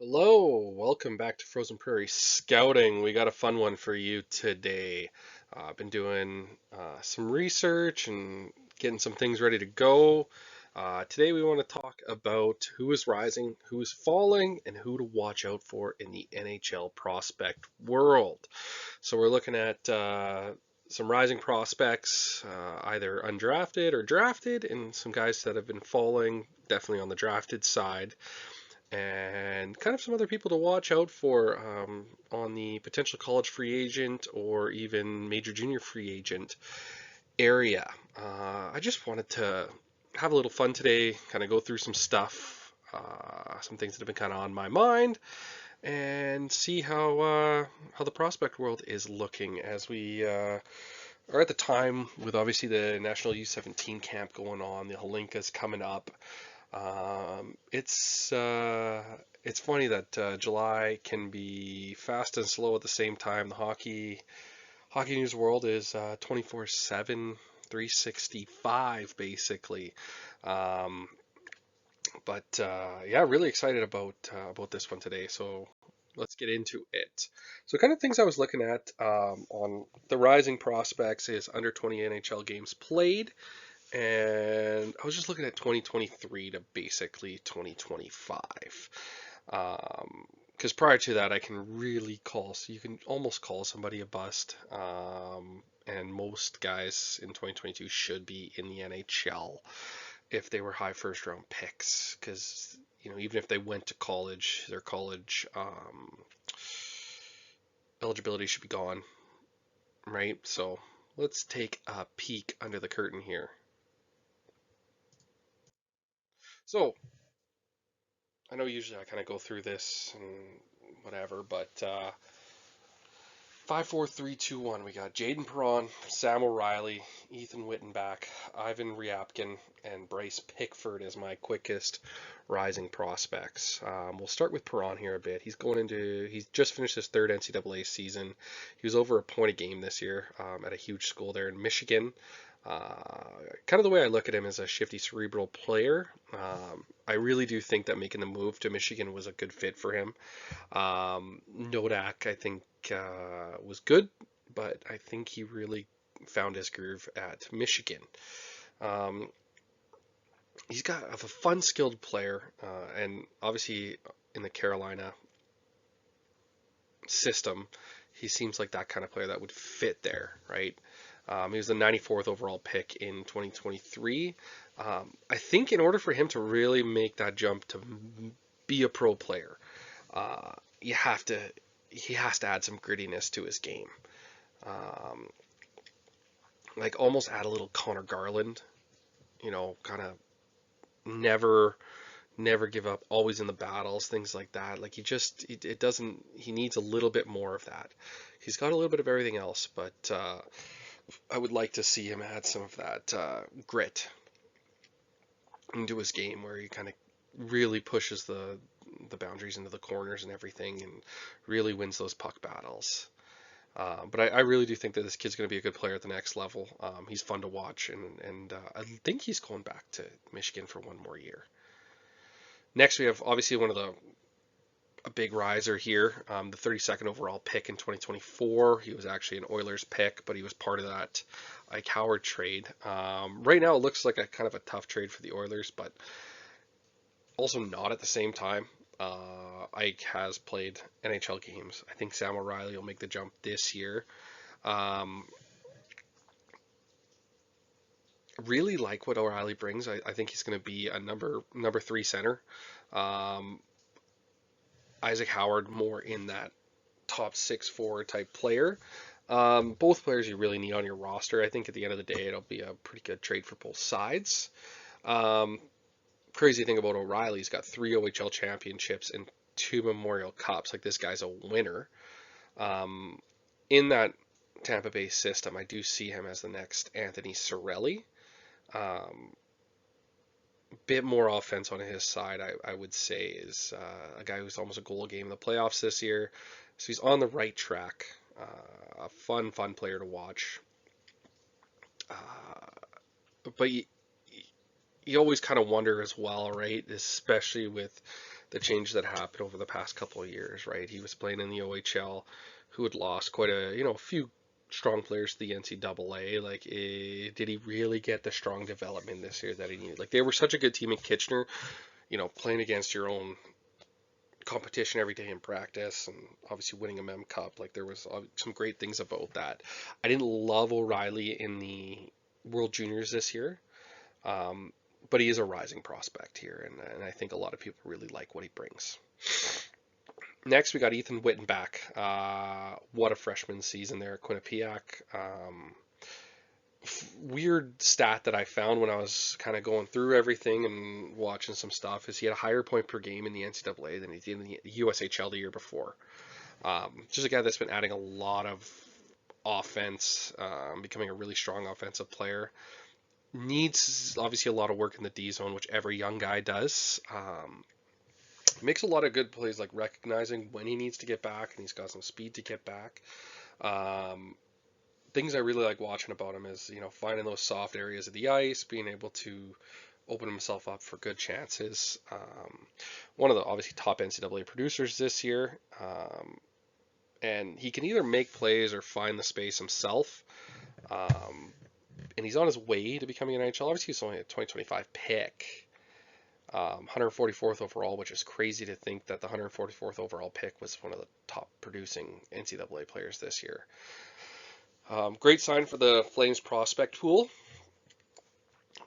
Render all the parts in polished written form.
Hello, welcome back to Frozen Prairie Scouting. We got a fun one for you today. I've been doing some research and getting some things ready to go. Today we want to talk about who is rising, who is falling, and who to watch out for in the NHL prospect world. So we're looking at some rising prospects, either undrafted or drafted, and some guys that have been falling, definitely on the drafted side and kind of some other people to watch out for on the potential college free agent or even major junior free agent area. I just wanted to have a little fun today, kind of go through some stuff, some things that have been kind of on my mind, and see how the prospect world is looking as we are at the time with obviously the National U17 camp going on. The Holinka's coming up. It's funny that July can be fast and slow at the same time. The hockey news world is 24/7, 365 basically. Um, but yeah, really excited about this one today. So let's get into it. So kind of things I was looking at on the rising prospects is under 20 NHL games played, and I was just looking at 2023 to basically 2025. Because prior to that, I can really call, so you can almost call somebody a bust. And most guys in 2022 should be in the NHL if they were high first round picks. Because, even if they went to college, their college eligibility should be gone, right? So let's take a peek under the curtain here. So I know usually I kind of go through this and whatever, but 5, 4, 3, 2, 1. We got Jaden Perron, Sam O'Reilly, Ethan Wittenbach, Ivan Ryabkin, and Bryce Pickford as my quickest rising prospects. We'll start with Perron here a bit. He's just finished his third NCAA season. He was over a point a game this year at a huge school there in Michigan. Kind of the way I look at him as a shifty cerebral player. I really do think that making the move to Michigan was a good fit for him. Nodak, I think, was good, but I think he really found his groove at Michigan. Um, he's got a fun, skilled player, and obviously in the Carolina system, he seems like that kind of player that would fit there, right? He was the 94th overall pick in 2023. I think in order for him to really make that jump to be a pro player, uh, you have to he has to add some grittiness to his game. Um, like almost add a little Connor Garland, kind of never never give up, always in the battles, things like that. Like it doesn't he needs a little bit more of that. He's got a little bit of everything else, but I would like to see him add some of that grit into his game where he kind of really pushes the boundaries into the corners and everything and really wins those puck battles. But I really do think that this kid's going to be a good player at the next level. He's fun to watch, and I think he's going back to Michigan for one more year. Next, we have obviously one of a big riser here, the 32nd overall pick in 2024. He was actually an Oilers pick, but he was part of that Ike Howard trade. Right now, it looks like a kind of a tough trade for the Oilers, but also not at the same time. Ike has played NHL games. I think Sam O'Reilly will make the jump this year. Um, really like what O'Reilly brings. I think he's going to be a number three center. Um, Isaac Howard more in that top 6'4" type player. Both players you really need on your roster. I think at the end of the day, it'll be a pretty good trade for both sides. Um, Crazy thing about O'Reilly, he's got 3 OHL championships and 2 Memorial Cups. Like this guy's a winner. Um, in that Tampa Bay system, I do see him as the next Anthony Cirelli. Um, bit more offense on his side, I would say, is a guy who's almost a goal a game in the playoffs this year. So he's on the right track. A fun player to watch. But you always kind of wonder as well, right? Especially with the change that happened over the past couple of years, right? He was playing in the OHL, who had lost quite a few strong players to the NCAA. Like, did he really get the strong development this year that he needed? Like, they were such a good team in Kitchener, playing against your own competition every day in practice, and obviously winning a Mem Cup. Like, there was some great things about that. I didn't love O'Reilly in the World Juniors this year, but he is a rising prospect here, and I think a lot of people really like what he brings. Next, we got Ethan Wittenbach. What a freshman season there at Quinnipiac. Weird stat that I found when I was kind of going through everything and watching some stuff is he had a higher point per game in the NCAA than he did in the USHL the year before. Just a guy that's been adding a lot of offense, becoming a really strong offensive player. Needs obviously a lot of work in the D zone, which every young guy does. Makes a lot of good plays, like recognizing when he needs to get back, and he's got some speed to get back. Things I really like watching about him is, finding those soft areas of the ice, being able to open himself up for good chances. One of the obviously top NCAA producers this year. And he can either make plays or find the space himself. And he's on his way to becoming an NHL. Obviously, he's only a 2025 pick. 144th overall, which is crazy to think that the 144th overall pick was one of the top producing NCAA players this year. Great sign for the Flames prospect pool,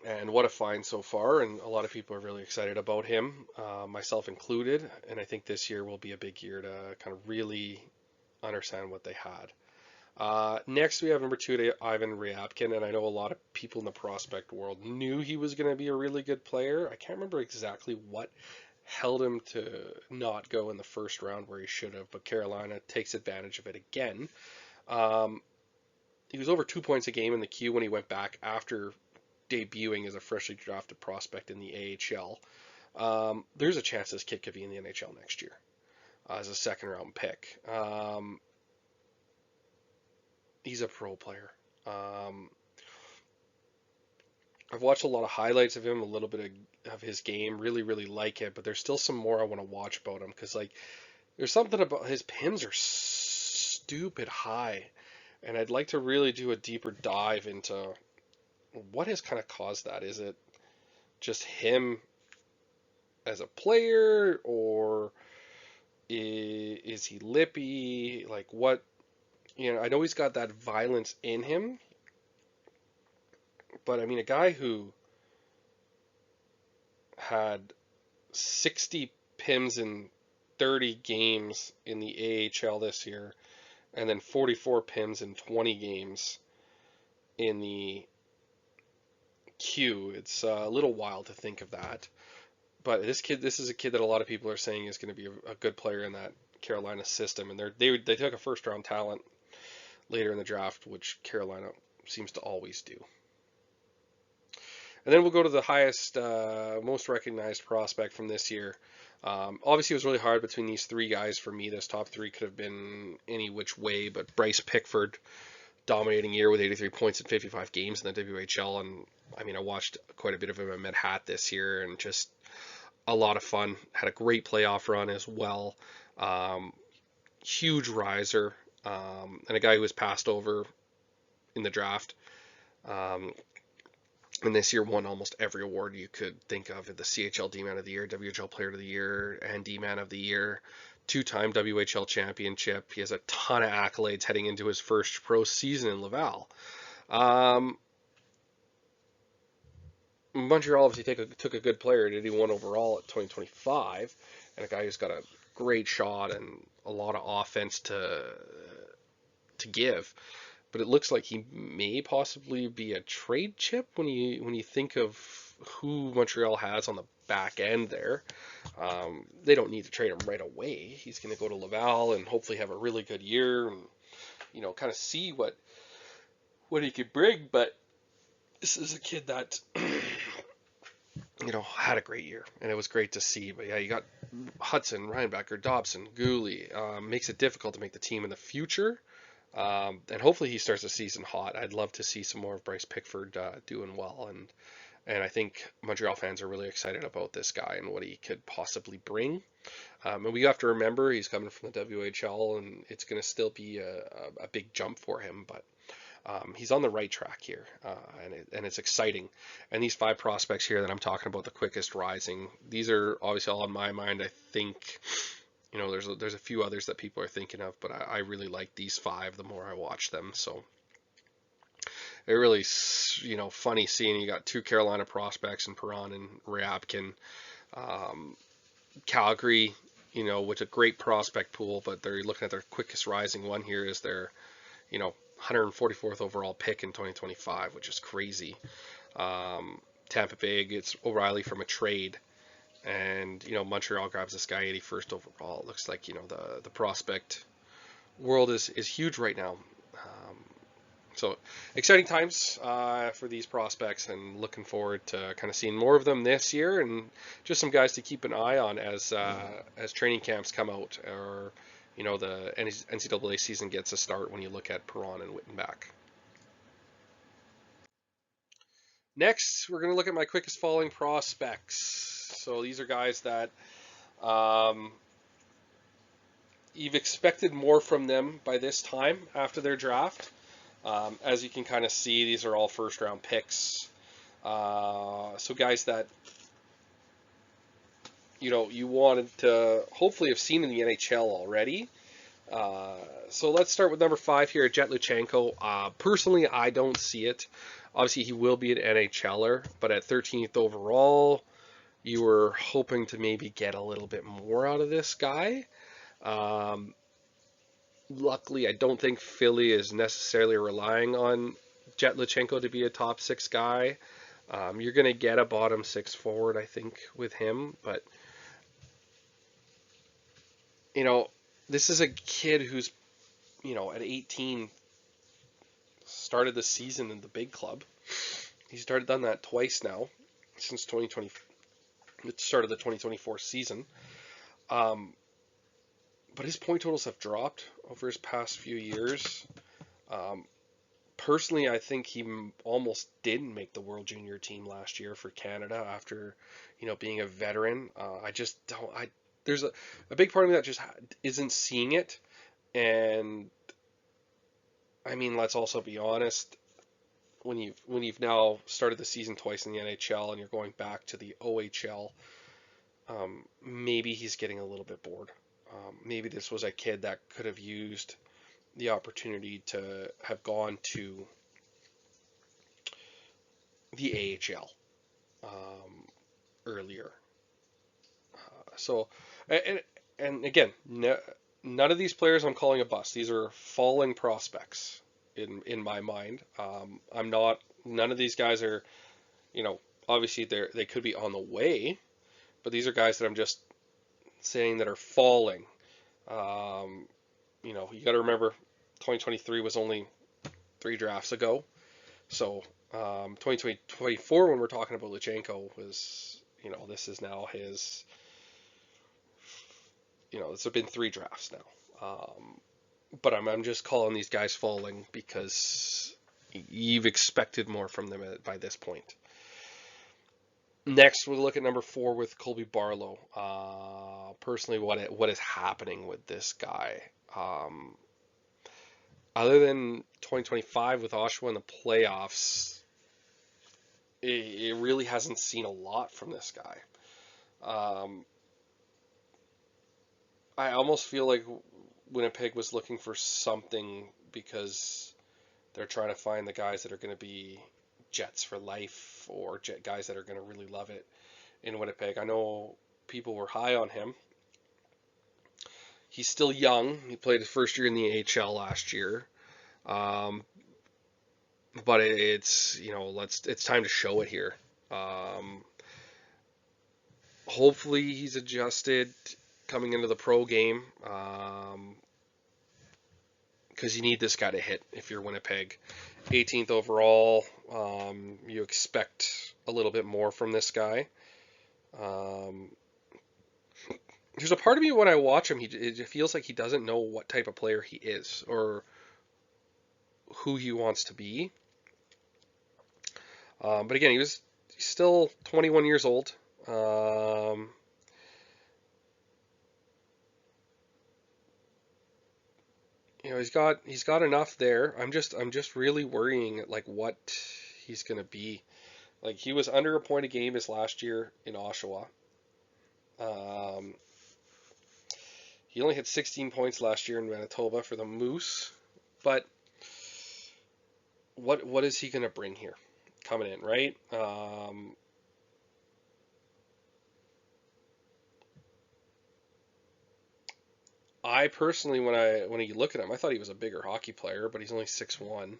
and what a find so far, and a lot of people are really excited about him, myself included, and I think this year will be a big year to kind of really understand what they had. Next, we have number 2, Ivan Ryabkin, and I know a lot of people in the prospect world knew he was going to be a really good player. I can't remember exactly what held him to not go in the first round where he should have, but Carolina takes advantage of it again. He was over 2 points a game in the queue when he went back after debuting as a freshly drafted prospect in the AHL. There's a chance this kid could be in the NHL next year as a second round pick. He's a pro player. I've watched a lot of highlights of him, a little bit of his game, really, really like it, but there's still some more I want to watch about him, because there's something about his PIMs are stupid high, and I'd like to really do a deeper dive into what has kind of caused that. Is it just him as a player, or is he lippy? Like, what? I know he's got that violence in him, but I mean, a guy who had 60 PIMs in 30 games in the AHL this year, and then 44 PIMs in 20 games in the Q. It's a little wild to think of that. But this is a kid that a lot of people are saying is going to be a good player in that Carolina system, and they took a first round talent later in the draft, which Carolina seems to always do. And then we'll go to the highest, most recognized prospect from this year. Obviously, it was really hard between these 3 guys for me. This top 3 could have been any which way, but Bryce Pickford, dominating year with 83 points in 55 games in the WHL. And I mean, I watched quite a bit of him at Medhat this year, and just a lot of fun. Had a great playoff run as well. Huge riser, and a guy who was passed over in the draft. And this year won almost every award you could think of: the CHL D-Man of the Year, WHL Player of the Year, and D-Man of the Year. 2-time WHL championship. He has a ton of accolades heading into his first pro season in Laval. Montreal obviously took a good player at 81 overall at 2025, and a guy who's got a great shot and a lot of offense to give. But it looks like he may possibly be a trade chip when you think of who Montreal has on the back end there. They don't need to trade him right away. He's going to go to Laval and hopefully have a really good year, and kind of see what he could bring. But this is a kid that had a great year, and it was great to see. But yeah, you got Hudson, Reinbacher, Dobson, Gooley. Makes it difficult to make the team in the future. And hopefully he starts the season hot. I'd love to see some more of Bryce Pickford doing well, and And I think Montreal fans are really excited about this guy and what he could possibly bring. And we have to remember he's coming from the WHL, and it's going to still be a big jump for him. But he's on the right track here, and it's exciting. And these 5 prospects here that I'm talking about, the quickest rising, these are obviously all on my mind. I think, there's a few others that people are thinking of, but I really like these 5 the more I watch them. So it really, funny seeing you got 2 Carolina prospects in Perron and Ryabkin. Um, Calgary, with a great prospect pool, but they're looking at their quickest rising one here is their, 144th overall pick in 2025, which is crazy. Tampa Bay gets O'Reilly from a trade, and Montreal grabs this guy 81st overall. It looks like the prospect world is huge right now. So exciting times for these prospects, and looking forward to kind of seeing more of them this year, and just some guys to keep an eye on as training camps come out, or the NCAA season gets a start when you look at Perron and Wittenbach. Next, we're going to look at my quickest falling prospects. So these are guys that um, you've expected more from them by this time after their draft. As you can kind of see, these are all first round picks. So guys that you wanted to hopefully have seen in the NHL already. So let's start with number 5 here, Jet Luchenko. Personally, I don't see it. Obviously, he will be an NHLer, but at 13th overall, you were hoping to maybe get a little bit more out of this guy. Luckily, I don't think Philly is necessarily relying on Jet Luchenko to be a top 6 guy. You're going to get a bottom 6 forward, I think, with him. But, this is a kid who's, at 18, started the season in the big club. He's done that twice now since 2020, the start of the 2024 season. But his point totals have dropped over his past few years. Personally, I think he almost didn't make the World Junior team last year for Canada after, being a veteran. I just don't. There's a big part of me that just isn't seeing it. And I mean, let's also be honest. When you've now started the season twice in the NHL and you're going back to the OHL, maybe he's getting a little bit bored. Maybe this was a kid that could have used the opportunity to have gone to the AHL earlier. So, and again, none of these players I'm calling a bust. These are falling prospects in my mind. I'm not. None of these guys are, obviously they could be on the way, but these are guys that I'm just saying that are falling. You got to remember 2023 was only 3 drafts ago. So 2024, when we're talking about Luchenko, was, this is now his, it's been 3 drafts now. But I'm just calling these guys falling because you've expected more from them by this point. Next, we'll look at number 4 with Colby Barlow. Personally, what is happening with this guy? Other than 2025 with Oshawa in the playoffs, it really hasn't seen a lot from this guy. I almost feel like Winnipeg was looking for something because they're trying to find the guys that are going to be Jets for life, or guys that are going to really love it in Winnipeg. I know people were high on him. He's still young. He played his first year in the AHL last year. But it's it's time to show it here. Hopefully he's adjusted coming into the pro game, because you need this guy to hit if you're Winnipeg. 18th overall, you expect a little bit more from this guy. There's a part of me when I watch him, it feels like he doesn't know what type of player he is or who he wants to be. But again, He's still 21 years old. Um, he's got enough there. I'm just really worrying at like what he's gonna be. Like he was under a point a game his last year in Oshawa. Um, he only had 16 points last year in Manitoba for the Moose. But what is he gonna bring here, coming in, right? I personally, when you look at him, I thought he was a bigger hockey player, but he's only 6'1".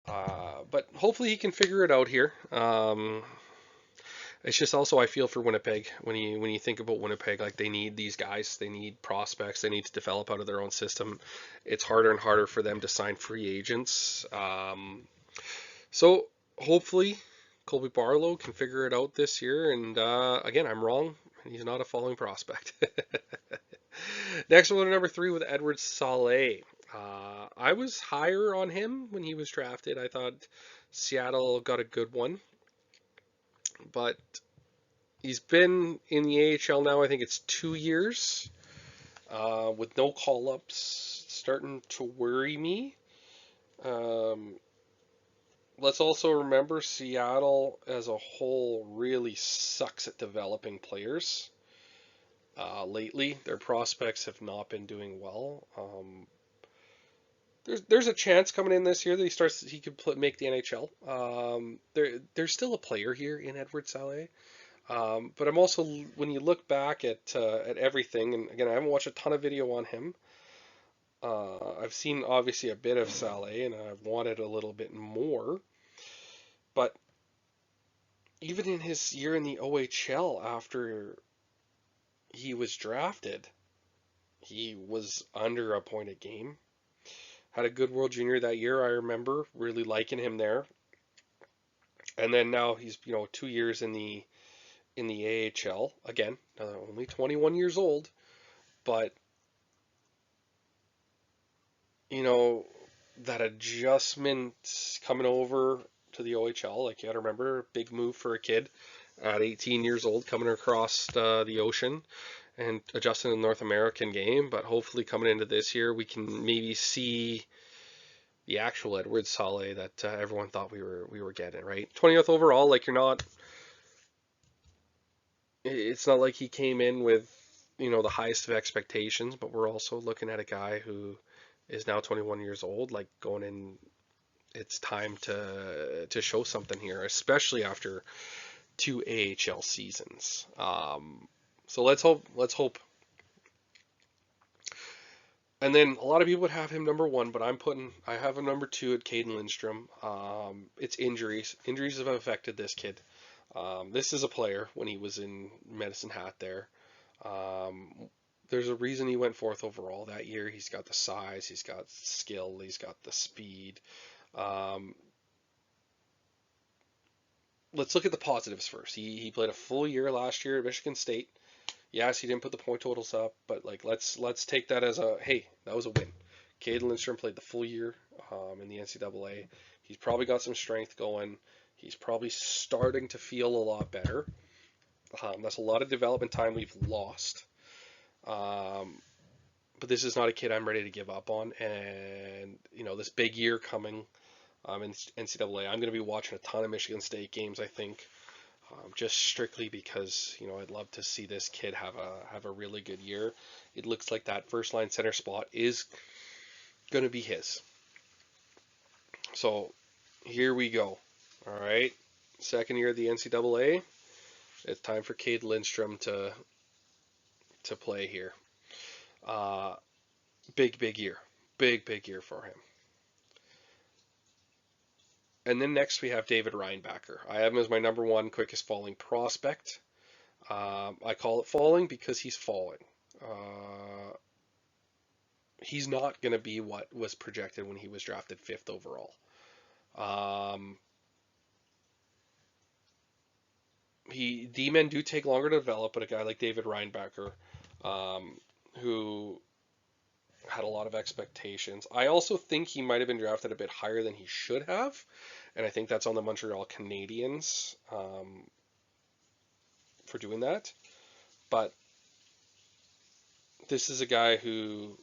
But hopefully he can figure it out here. It's just also I feel for Winnipeg when you think about Winnipeg, like they need these guys, they need prospects, they need to develop out of their own system. It's harder and harder for them to sign free agents. So hopefully Colby Barlow can figure it out this year. And again, I'm wrong. He's not a falling prospect. Next one, number 3 with Edward Saleh. I was higher on him when he was drafted. I thought Seattle got a good one, but he's been in the AHL now. I think it's 2 years with no call-ups, starting to worry me. Um, let's also remember Seattle as a whole really sucks at developing players. Lately, their prospects have not been doing well. There's a chance coming in this year that he could make the NHL. There's still a player here in Edward Saleh. But I'm also, when you look back at everything, and again, I haven't watched a ton of video on him. I've seen obviously a bit of Saleh, and I've wanted a little bit more. But even in his year in the OHL after he was drafted, he was under a point a game. Had a good World Junior that year. I remember really liking him there. And then now he's 2 years in the AHL again. Only 21 years old, but you know that adjustment coming over to the OHL. Like you got to remember, big move for a kid at 18 years old coming across the ocean and adjusting to the North American game. But hopefully coming into this year, we can maybe see the actual Edward Saleh that everyone thought we were getting, right? 20th overall, like it's not like he came in with the highest of expectations, but we're also looking at a guy who is now 21 years old, like going in. It's time to show something here, especially after 2 AHL seasons. So let's hope. Let's hope. And then a lot of people would have him number 1, but I have him number 2 at Caden Lindstrom. It's injuries. Injuries have affected this kid. This is a player when he was in Medicine Hat there. There's a reason he went 4th overall that year. He's got the size, he's got skill, he's got the speed. Let's look at the positives first. He played a full year last year at Michigan State. Yes, he didn't put the point totals up, but like let's take that as a hey, that was a win. Caden Lindstrom played the full year in the NCAA. He's probably got some strength going. He's probably starting to feel a lot better. That's a lot of development time we've lost. But this is not a kid I'm ready to give up on. And this big year coming in NCAA, I'm going to be watching a ton of Michigan State games. I think just strictly because I'd love to see this kid have a really good year. It looks like that first line center spot is going to be his. So here we go. All right, second year of the NCAA. It's time for Cade Lindstrom to play here. Uh, big year, big year for him. And then next we have David Reinbacher. I have him as my number 1 quickest falling prospect. I call it falling because he's falling. He's not going to be what was projected when he was drafted 5th overall. D-men do take longer to develop, but a guy like David Reinbacher, who had a lot of expectations. I also think he might have been drafted a bit higher than he should have. and I think that's on the Montreal Canadiens for doing that. But this is a guy who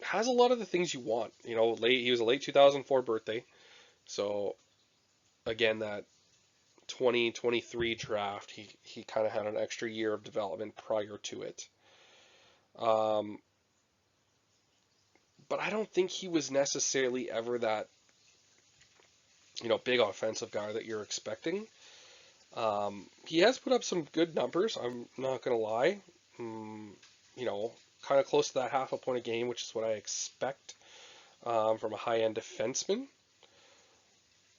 has a lot of the things you want. He was a late 2004 birthday, so again, that 2023 draft, he kind of had an extra year of development prior to it. Um, but I don't think he was necessarily ever that, big offensive guy that you're expecting. He has put up some good numbers. I'm not gonna lie. Mm, kind of close to that half a point a game, which is what I expect from a high-end defenseman.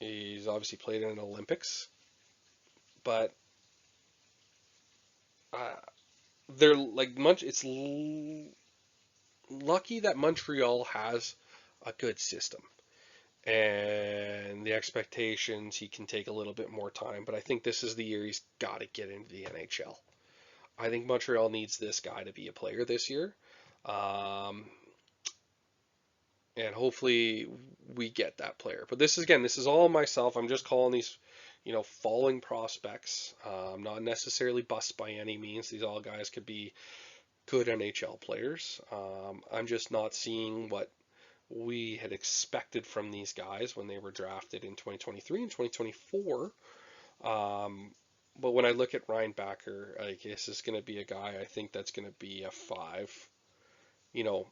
He's obviously played in an Olympics, but uh, they're like much. It's lucky that Montreal has a good system, and the expectations he can take a little bit more time. But I think this is the year he's got to get into the NHL. I think Montreal needs this guy to be a player this year. Um, and hopefully we get that player. But this is all myself. I'm just calling these, falling prospects. Not necessarily bust by any means. These all guys could be good NHL players. I'm just not seeing what we had expected from these guys when they were drafted in 2023 and 2024. But when I look at Ryan Backer, like this is going to be a guy I think that's going to be a 5. You know,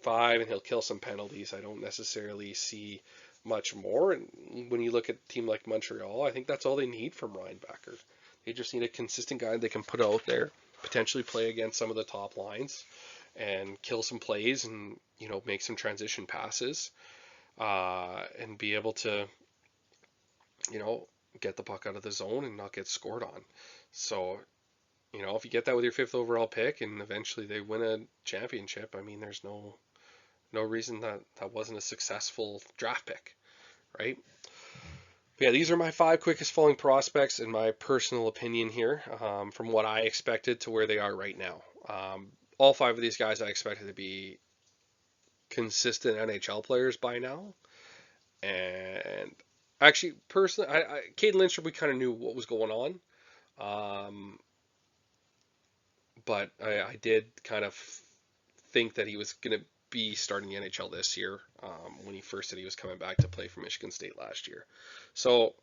5, and he'll kill some penalties. I don't necessarily see much more. And when you look at a team like Montreal, I think that's all they need from Ryan Backer. They just need a consistent guy they can put out there, potentially play against some of the top lines, and kill some plays, and make some transition passes, and be able to get the puck out of the zone and not get scored on. So if you get that with your 5th overall pick, and eventually they win a championship, I mean, there's no reason that that wasn't a successful draft pick, right? But yeah, these are my 5 quickest falling prospects in my personal opinion here, from what I expected to where they are right now. All 5 of these guys I expected to be consistent NHL players by now, and actually, personally, Caden Lindstrom, we kind of knew what was going on, but I did kind of think that he was going to be starting the NHL this year, when he first said he was coming back to play for Michigan State last year. So,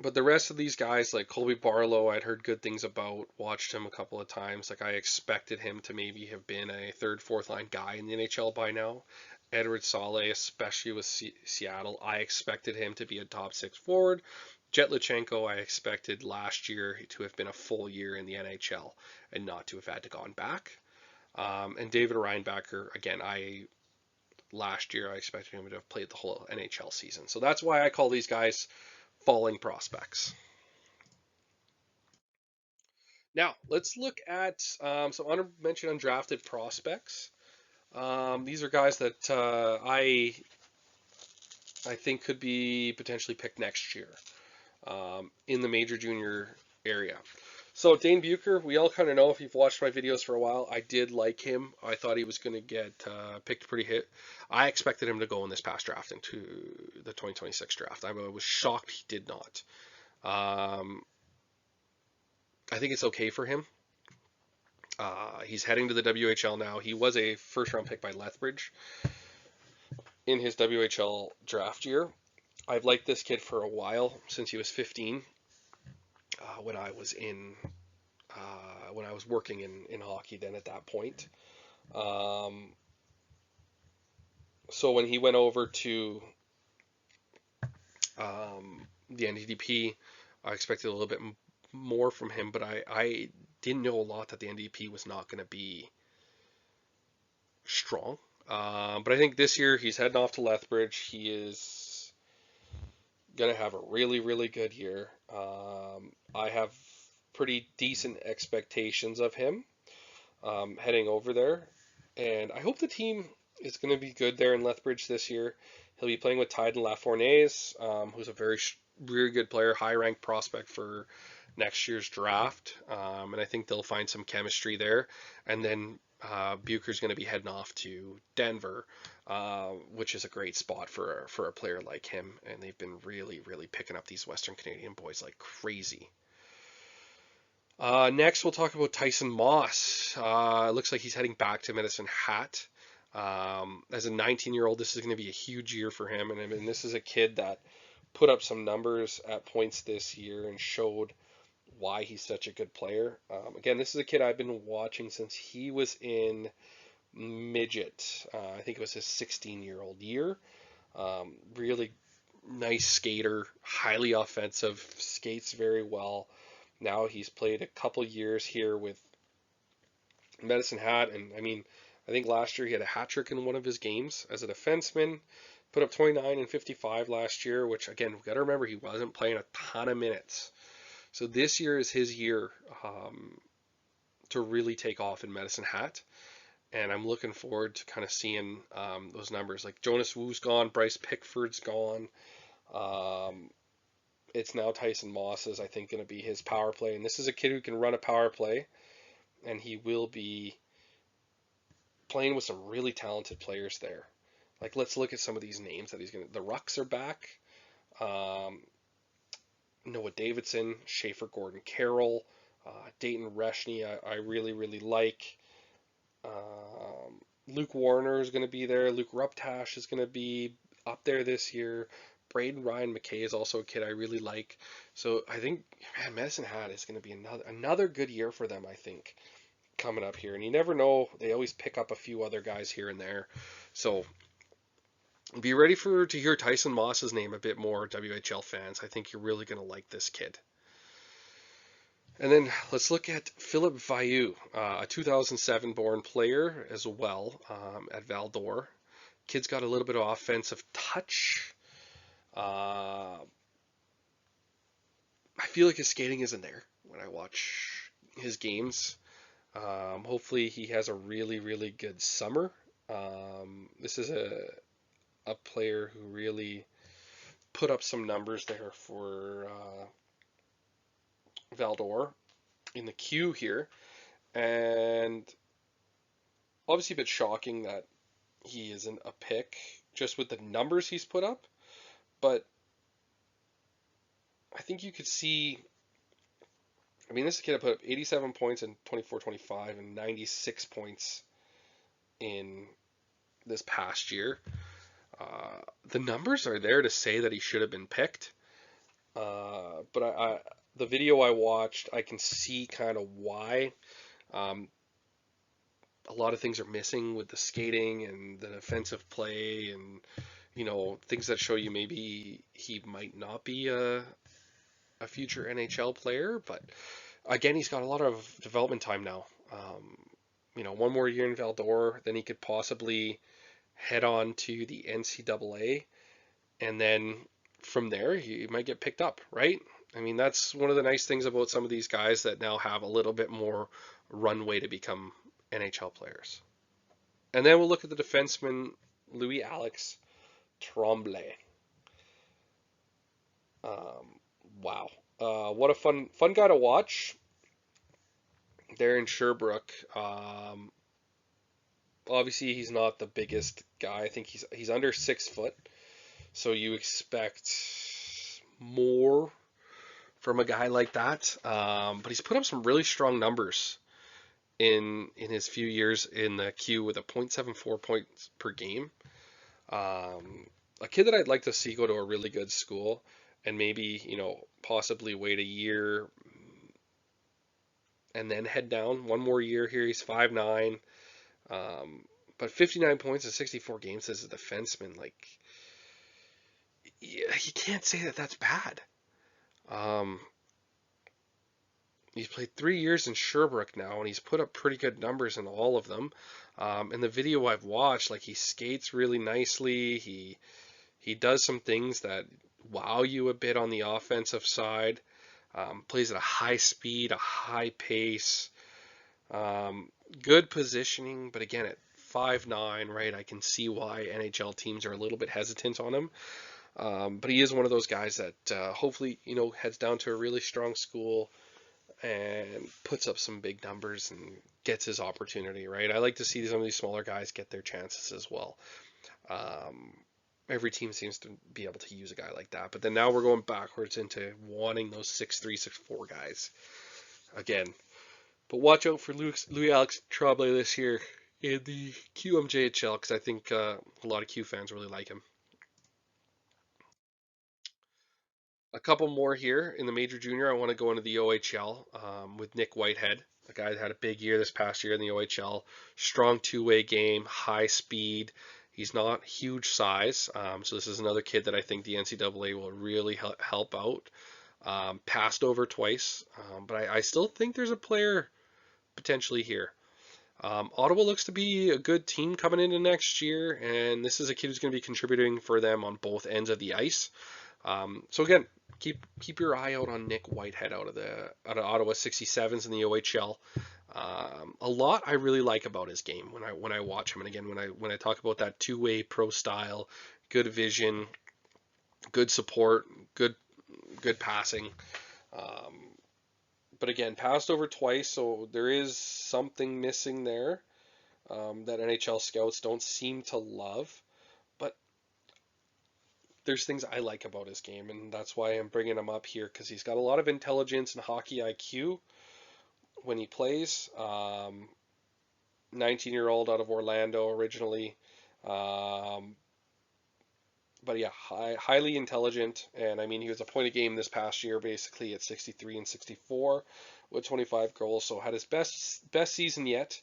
but the rest of these guys, like Colby Barlow, I'd heard good things about, watched him a couple of times. Like I expected him to maybe have been a 3rd, 4th line guy in the NHL by now. Edward Saleh, especially with Seattle, I expected him to be a top 6 forward. Jet Lutchenko, I expected last year to have been a full year in the NHL and not to have had to gone back. And David Reinbacher, again, last year I expected him to have played the whole NHL season. So that's why I call these guys falling prospects. Now, let's look at some mentioned undrafted prospects. These are guys that I think could be potentially picked next year in the major junior area. So Dane Bucher, we all kind of know if you've watched my videos for a while, I did like him. I thought he was going to get picked pretty hit. I expected him to go in this past draft into the 2026 draft. I was shocked he did not. I think it's okay for him. He's heading to the WHL now. He was a 1st-round pick by Lethbridge in his WHL draft year. I've liked this kid for a while, since he was 15, when I was working in hockey then at that point. So when he went over to the NDP, I expected a little bit more from him, but I didn't know a lot that the NDP was not going to be strong. But I think this year he's heading off to Lethbridge. He is going to have a really, really good year. I have pretty decent expectations of him heading over there. And I hope the team is going to be good there in Lethbridge this year. He'll be playing with Tyden Lafournaise, who's a very good player, high-ranked prospect for next year's draft, and I think they'll find some chemistry there. And then Bucher's going to be heading off to Denver, which is a great spot for a player like him. And they've been really, really picking up these Western Canadian boys like crazy. Next, we'll talk about Tyson Moss. It looks like he's heading back to Medicine Hat. As a 19-year-old, this is going to be a huge year for him. And I mean, this is a kid that put up some numbers at points this year and showed why he's such a good player. Again, this is a kid I've been watching since he was in midget. I think it was his 16-year-old year. Really nice skater, highly offensive, skates very well. Now he's played a couple years here with Medicine Hat, and I mean, I think last year he had a hat trick in one of his games as a defenseman. Put up 29 and 55 last year, which again, we got to remember he wasn't playing a ton of minutes. So this year is his year to really take off in Medicine Hat, and I'm looking forward to kind of seeing those numbers. Like Jonas Wu's gone, Bryce Pickford's gone. It's now Tyson Moss's, I think, going to be his power play. And this is a kid who can run a power play, and he will be playing with some really talented players there. Like, let's look at some of these names that he's going to. The Rucks are back. Noah Davidson, Schaefer Gordon Carroll, Dayton Reshney, I really, really like. Luke Warner is going to be there. Luke Ruptash is going to be up there this year. Braden Ryan McKay is also a kid I really like. So I think, man, Medicine Hat is going to be another good year for them, I think, coming up here. And you never know. They always pick up a few other guys here and there. So be ready to hear Tyson Moss's name a bit more, WHL fans. I think you're really going to like this kid. And then let's look at Philip Vailloux, a 2007 born player as well at Val d'Or. Kid's got a little bit of offensive touch. I feel like his skating isn't there when I watch his games. Hopefully he has a really, really good summer. This is a player who really put up some numbers there for Val d'Or in the queue here. And obviously a bit shocking that he isn't a pick just with the numbers he's put up. But I think you could see, I mean, this kid put up 87 points in 24-25 and 96 points in this past year. The numbers are there to say that he should have been picked. But the video I watched, I can see kind of why. A lot of things are missing with the skating and the defensive play and, you know, things that show you maybe he might not be a future NHL player. But again, he's got a lot of development time now. You know, one more year in Val d'Or, then he could possibly head on to the NCAA, and then from there he might get picked up, right? I mean, that's one of the nice things about some of these guys that now have a little bit more runway to become NHL players. And then we'll look at the defenseman Louis Alex Tremblay. Wow, what a fun guy to watch there in Sherbrooke. Obviously, he's not the biggest guy. I think he's under 6 foot, so you expect more from a guy like that. But he's put up some really strong numbers in his few years in the queue with a .74 points per game. A kid that I'd like to see go to a really good school and maybe, you know, possibly wait a year and then head down one more year here. He's 5'9". But 59 points in 64 games as a defenseman, like, you can't say that that's bad. He's played 3 years in Sherbrooke now, and he's put up pretty good numbers in all of them. In the video I've watched, like, he skates really nicely. He does some things that wow you a bit on the offensive side. Plays at a high speed, a high pace. Good positioning, but again, at 5'9", right, I can see why NHL teams are a little bit hesitant on him. But he is one of those guys that hopefully, you know, heads down to a really strong school, and puts up some big numbers and gets his opportunity, right? I like to see some of these smaller guys get their chances as well. Um, every team seems to be able to use a guy like that. But then now we're going backwards into wanting those 6'3", 6'4" guys again. But watch out for Louis Alex Tremblay this year in the QMJHL because I think a lot of Q fans really like him. A couple more here in the major junior. I want to go into the OHL with Nick Whitehead, a guy that had a big year this past year in the OHL. Strong two-way game, high speed. He's not huge size, so this is another kid that I think the NCAA will really help out. Passed over twice, but I still think there's a player potentially here. Ottawa looks to be a good team coming into next year, and this is a kid who's going to be contributing for them on both ends of the ice. So again, keep your eye out on Nick Whitehead out of Ottawa 67s in the OHL. A lot I really like about his game when I watch him, and again when I talk about that two-way pro style, good vision, good support, good passing. Um, but again, passed over twice, so there is something missing there that NHL scouts don't seem to love. But there's things I like about his game, and that's why I'm bringing him up here because he's got a lot of intelligence and hockey IQ when he plays. 19-year-old out of Orlando originally. Um, but yeah, highly intelligent, and I mean he was a point a game this past year, basically at 63 and 64 with 25 goals. So had his best season yet,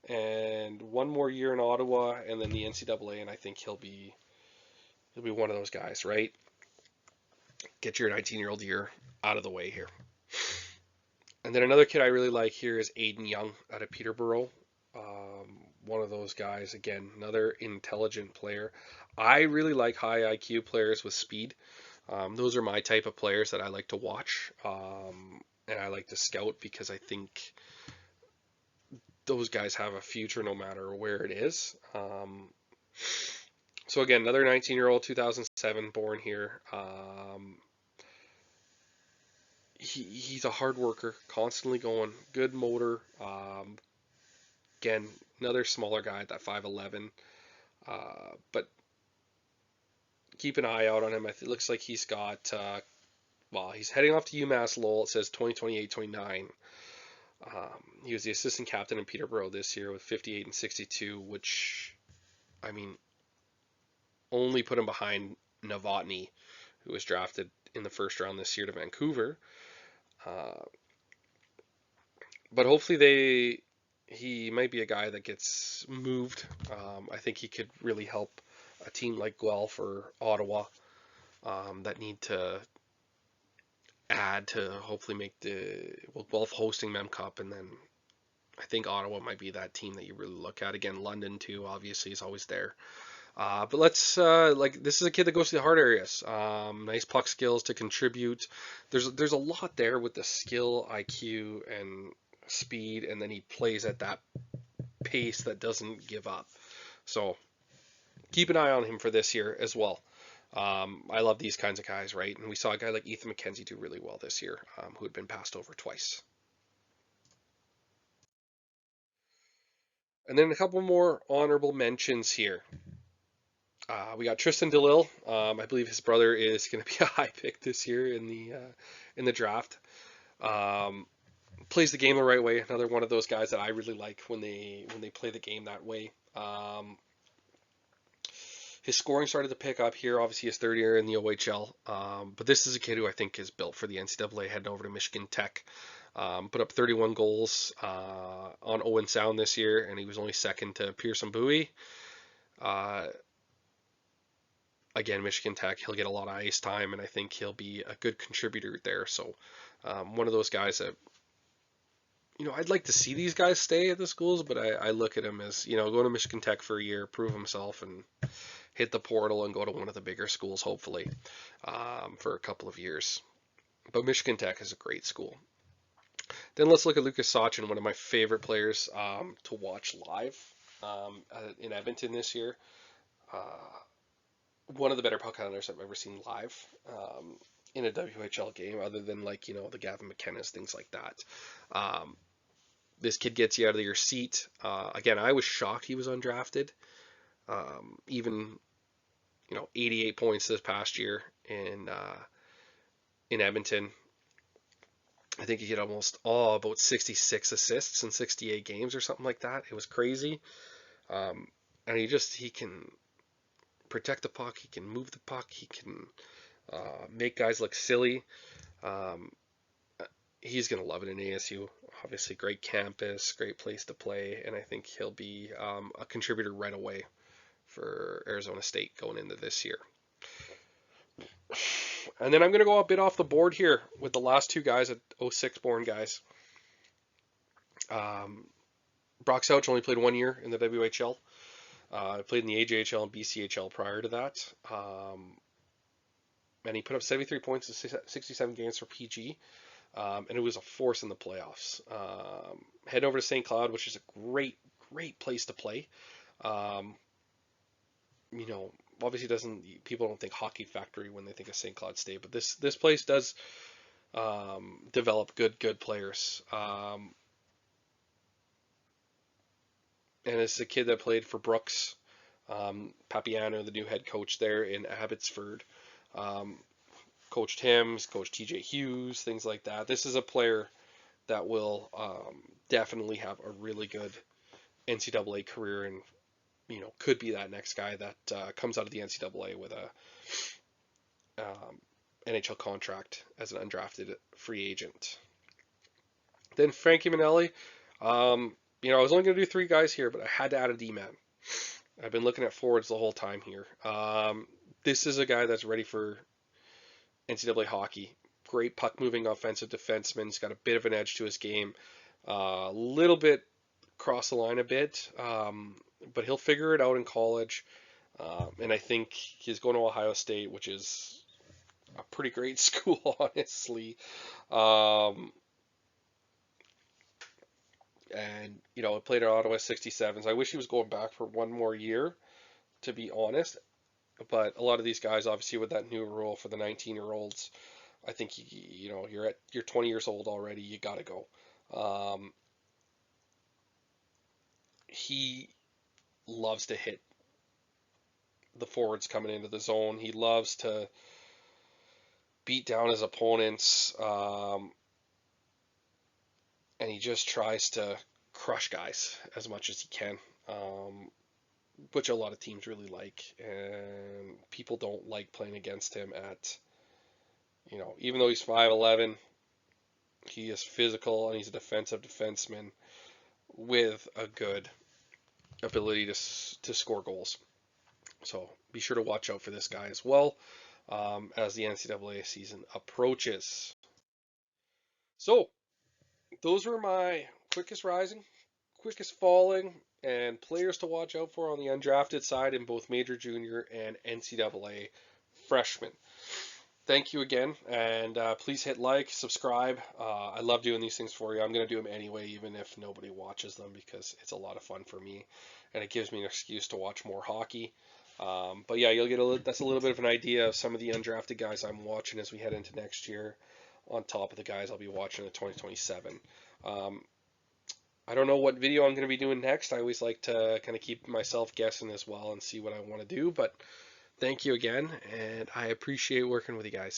and one more year in Ottawa, and then the NCAA, and I think he'll be one of those guys, right? Get your 19-year-old year out of the way here. And then another kid I really like here is Aiden Young out of Peterborough. One of those guys, again, another intelligent player. I really like high IQ players with speed. Those are my type of players that I like to watch, and I like to scout because I think those guys have a future no matter where it is. So again, another 19-year-old, 2007 born here. He's a hard worker, constantly going, good motor. Again, another smaller guy at that 5'11", but keep an eye out on him. It looks like he's got, well, he's heading off to UMass Lowell. It says 2028-29. He was the assistant captain in Peterborough this year with 58 and 62, which, I mean, only put him behind Novotny, who was drafted in the first round this year to Vancouver. But hopefully he might be a guy that gets moved. I think he could really help a team like Guelph or Ottawa that need to add to hopefully make Guelph hosting Mem Cup, and then I think Ottawa might be that team that you really look at. Again, London too, obviously, is always there. But let's this is a kid that goes to the hard areas. Nice puck skills to contribute. There's a lot there with the skill, IQ, and speed, and then he plays at that pace that doesn't give up. So keep an eye on him for this year as well. I love these kinds of guys, right? And we saw a guy like Ethan McKenzie do really well this year, who had been passed over twice. And then a couple more honorable mentions here. We got Tristan DeLille. I believe his brother is going to be a high pick this year in the draft. Plays the game the right way. Another one of those guys that I really like when they play the game that way. His scoring started to pick up here. Obviously, his third year in the OHL. But this is a kid who I think is built for the NCAA, heading over to Michigan Tech. Put up 31 goals on Owen Sound this year, and he was only second to Pearson Bowie. Again, Michigan Tech, he'll get a lot of ice time, and I think he'll be a good contributor there. So one of those guys that, I'd like to see these guys stay at the schools, but I look at him as, go to Michigan Tech for a year, prove himself, and hit the portal and go to one of the bigger schools, hopefully, for a couple of years. But Michigan Tech is a great school. Then let's look at Lucas Sachin, one of my favorite players to watch live in Edmonton this year. One of the better puck handlers I've ever seen live. in a WHL game, other than like, the Gavin McKenna's, things like that. Um, this kid gets you out of your seat. Again, I was shocked he was undrafted. Even 88 points this past year in Edmonton. I think he had almost about 66 assists in 68 games or something like that. It was crazy. Um, and he can protect the puck. He can move the puck. He can make guys look silly. Um, he's going to love it in ASU. Obviously, great campus, great place to play, and I think he'll be a contributor right away for Arizona State going into this year. And then I'm going to go a bit off the board here with the last two guys at 06 born guys. Brock Sauch only played 1 year in the WHL. Played in the AJHL and BCHL prior to that. And he put up 73 points in 67 games for PG. And it was a force in the playoffs. Head over to St. Cloud, which is a great, great place to play. Obviously people don't think hockey factory when they think of St. Cloud State, but this place does develop good players. And it's a kid that played for Brooks Papiano, the new head coach there in Abbotsford. Coached him, coached TJ Hughes, things like that. This is a player that will definitely have a really good NCAA career, and could be that next guy that comes out of the NCAA with a NHL contract as an undrafted free agent. Then Frankie Manelli. I was only going to do 3 guys here, but I had to add a D-man. I've been looking at forwards the whole time here. This is a guy that's ready for NCAA hockey. Great puck-moving offensive defenseman. He's got a bit of an edge to his game. A little bit cross the line a bit, but he'll figure it out in college. And I think he's going to Ohio State, which is a pretty great school, honestly. And I played at Ottawa 67s. I wish he was going back for 1 more year, to be honest. But a lot of these guys, obviously, with that new rule for the 19-year-olds, I think you're 20 years old already. You got to go. He loves to hit the forwards coming into the zone. He loves to beat down his opponents, and he just tries to crush guys as much as he can, which a lot of teams really like. And people don't like playing against him at, even though he's 5'11", he is physical and he's a defensive defenseman with a good ability to score goals. So be sure to watch out for this guy as well as the NCAA season approaches. So those were my quickest rising, quickest falling, and players to watch out for on the undrafted side in both major, junior, and NCAA freshmen. Thank you again, and please hit like, subscribe. I love doing these things for you. I'm going to do them anyway, even if nobody watches them, because it's a lot of fun for me, and it gives me an excuse to watch more hockey. But yeah, you'll get that's a little bit of an idea of some of the undrafted guys I'm watching as we head into next year, on top of the guys I'll be watching in 2027. I don't know what video I'm going to be doing next. I always like to kind of keep myself guessing as well and see what I want to do, but thank you again, and I appreciate working with you guys.